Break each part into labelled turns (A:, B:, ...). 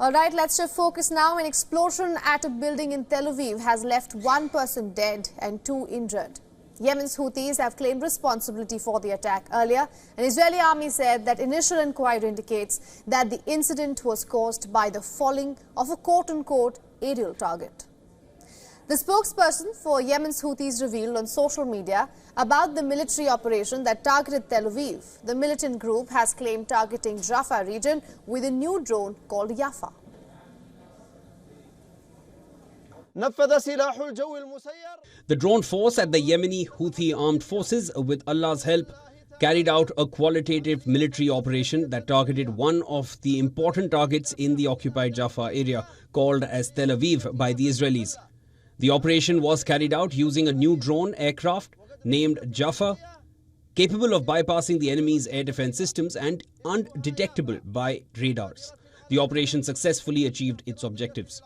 A: All right, let's shift focus now. An explosion at a building in Tel Aviv has left one person dead and 2 injured. Yemen's Houthis have claimed responsibility for the attack earlier. An Israeli army said that initial inquiry indicates that the incident was caused by the falling of a quote-unquote aerial target. The spokesperson for Yemen's Houthis revealed on social media about the military operation that targeted Tel Aviv. The militant group has claimed targeting Rafah region with a new drone called Yafa.
B: The drone force at the Yemeni Houthi armed forces, with Allah's help, carried out a qualitative military operation that targeted one of the important targets in the occupied Jaffa area, called as Tel Aviv by the Israelis. The operation was carried out using a new drone aircraft named Jaffa, capable of bypassing the enemy's air defense systems and undetectable by radars. The operation successfully achieved its objectives.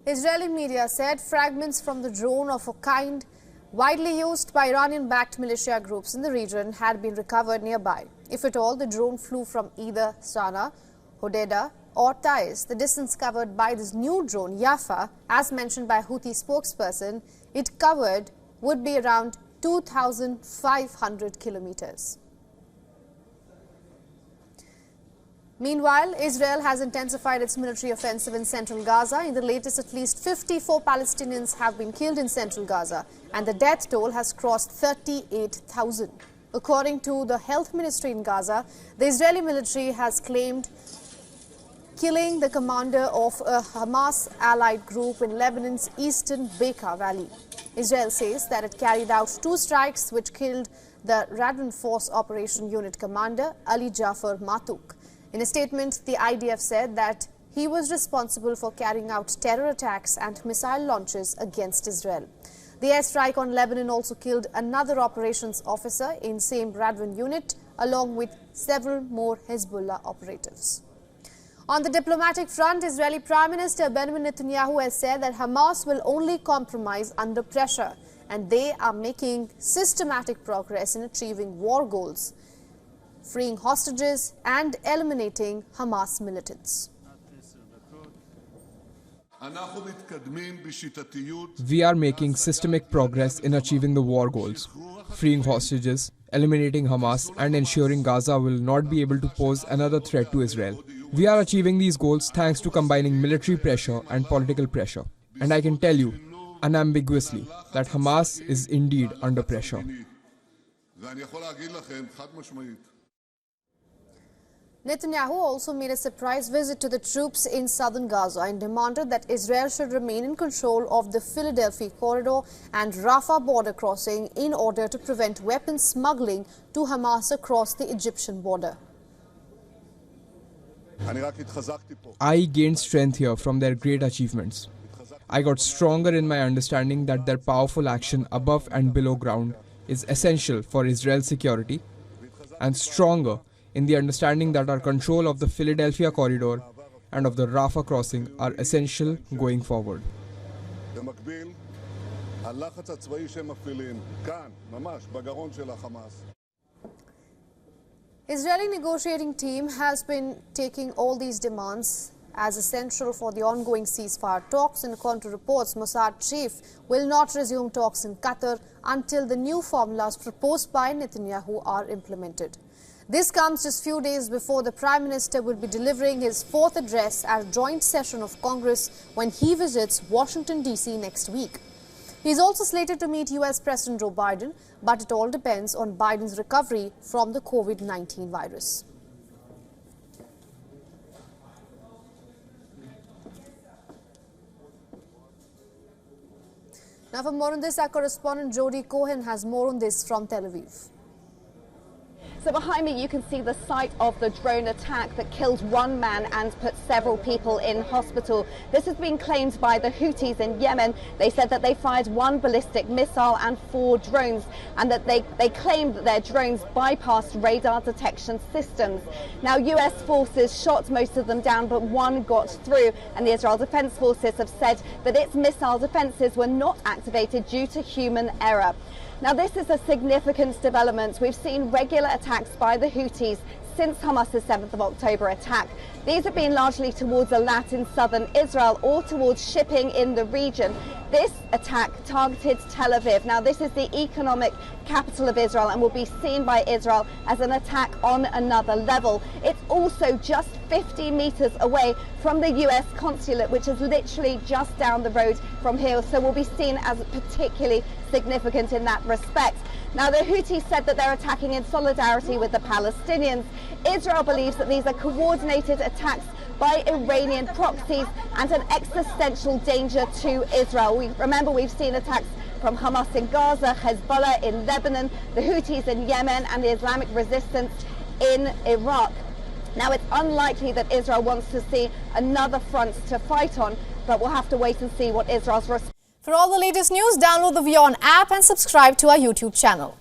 A: Israeli media said fragments from the drone of a kind widely used by Iranian-backed militia groups in the region had been recovered nearby. If at all, the drone flew from either Sana'a, Hodeidah or Taiz. The distance covered by this new drone, Yafa, as mentioned by Houthi spokesperson, it covered would be around 2,500 kilometers. Meanwhile, Israel has intensified its military offensive in central Gaza. In the latest, at least 54 Palestinians have been killed in central Gaza, and the death toll has crossed 38,000. According to the health ministry in Gaza, the Israeli military has claimed killing the commander of a Hamas-allied group in Lebanon's eastern Bekaa Valley. Israel says that it carried out 2 strikes which killed the Radwan Force Operation Unit commander Ali Jafar Matuk. In a statement, the IDF said that he was responsible for carrying out terror attacks and missile launches against Israel. The airstrike on Lebanon also killed another operations officer in same Radwan unit, along with several more Hezbollah operatives. On the diplomatic front, Israeli Prime Minister Benjamin Netanyahu has said that Hamas will only compromise under pressure, and they are making systematic progress in achieving war goals, freeing hostages and eliminating Hamas militants.
C: We are making systemic progress in achieving the war goals, freeing hostages, eliminating Hamas, and ensuring Gaza will not be able to pose another threat to Israel. We are achieving these goals thanks to combining military pressure and political pressure. And I can tell you, unambiguously, that Hamas is indeed under pressure.
A: Netanyahu also made a surprise visit to the troops in southern Gaza and demanded that Israel should remain in control of the Philadelphia corridor and Rafah border crossing in order to prevent weapons smuggling to Hamas across the Egyptian border.
C: I gained strength here from their great achievements. I got stronger in my understanding that their powerful action above and below ground is essential for Israel's security, and stronger in the understanding that our control of the Philadelphia corridor and of the Rafah crossing are essential going forward.
A: Israeli negotiating team has been taking all these demands as essential for the ongoing ceasefire talks. In counter reports, Mossad chief will not resume talks in Qatar until the new formulas proposed by Netanyahu are implemented. This comes just few days before the Prime Minister will be delivering his 4th address at a joint session of Congress when he visits Washington, D.C. next week. He is also slated to meet U.S. President Joe Biden, but it all depends on Biden's recovery from the COVID-19 virus. Now for more on this, our correspondent Jody Cohen has more on this from Tel Aviv.
D: So behind me you can see the site of the drone attack that killed 1 man and put several people in hospital. This has been claimed by the Houthis in Yemen. They said that they fired 1 ballistic missile and 4 drones, and that they claimed that their drones bypassed radar detection systems. Now US forces shot most of them down, but 1 got through, and the Israel Defense Forces have said that its missile defenses were not activated due to human error. Now this is a significant development. We've seen regular attacks by the Houthis since Hamas's 7th of October attack. These have been largely towards Eilat in southern Israel or towards shipping in the region. This attack targeted Tel Aviv. Now, this is the economic capital of Israel and will be seen by Israel as an attack on another level. It's also just 50 meters away from the US consulate, which is literally just down the road from here, so will be seen as particularly significant in that respect. Now, the Houthis said that they're attacking in solidarity with the Palestinians. Israel believes that these are coordinated attacks by Iranian proxies and an existential danger to Israel. Remember, we've seen attacks from Hamas in Gaza, Hezbollah in Lebanon, the Houthis in Yemen, and the Islamic resistance in Iraq. Now, it's unlikely that Israel wants to see another front to fight on, but we'll have to wait and see what Israel's response.
A: For all the latest news, download the WION app and subscribe to our YouTube channel.